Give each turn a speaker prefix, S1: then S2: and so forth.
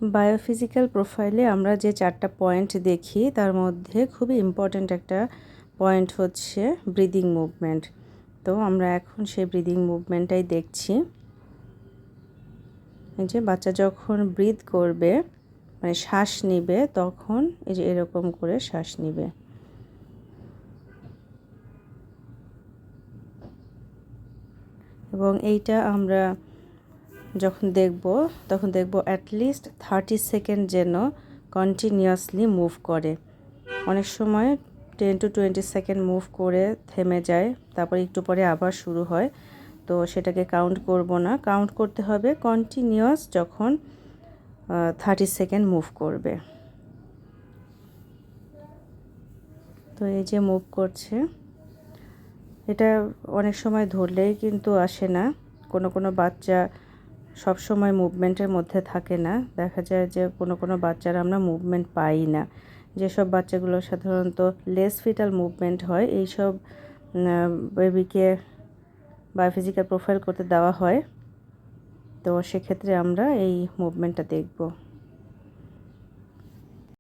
S1: Biophysical প্রোফাইলে আমরা যে 4টা পয়েন্ট দেখি তার মধ্যে খুবই ইম্পর্ট্যান্ট একটা পয়েন্ট হচ্ছে ব্রিদিং মুভমেন্ট। তো আমরা এখন সেই ব্রিদিং মুভমেন্টটাই দেখছি। এই যে বাচ্চা যখন ব্রিথ করবে, মানে শ্বাস নিবে, তখন এই যে এরকম করে শ্বাস নিবে। এবং এইটা আমরা যখন দেখব তখন দেখব অ্যাটলিস্ট 30 সেকেন্ড যেন কন্টিনিউয়াসলি মুভ করে। অনেক সময় 10 to 20 সেকেন্ড মুভ করে থেমে যায়, তারপর একটু পরে আবার শুরু হয়। তো সেটাকে কাউন্ট করব না, কাউন্ট করতে হবে কন্টিনিউয়াস যখন 30 সেকেন্ড মুভ করবে। তো এই যে মুভ করছে, এটা অনেক সময় ধরলেই কিন্তু আসে না। কোনো বাচ্চা সব সময় মুভমেন্টের মধ্যে থাকে না। দেখা যায় যে কোনো বাচ্চারা আমরা মুভমেন্ট পাই না। যেসব বাচ্চাগুলো সাধারণত লেস ফিটাল মুভমেন্ট হয়, এইসব বেবিকে বায়োফিজিক্যাল প্রোফাইল করতে দেওয়া হয়। তো সেক্ষেত্রে আমরা এই মুভমেন্টটা দেখব।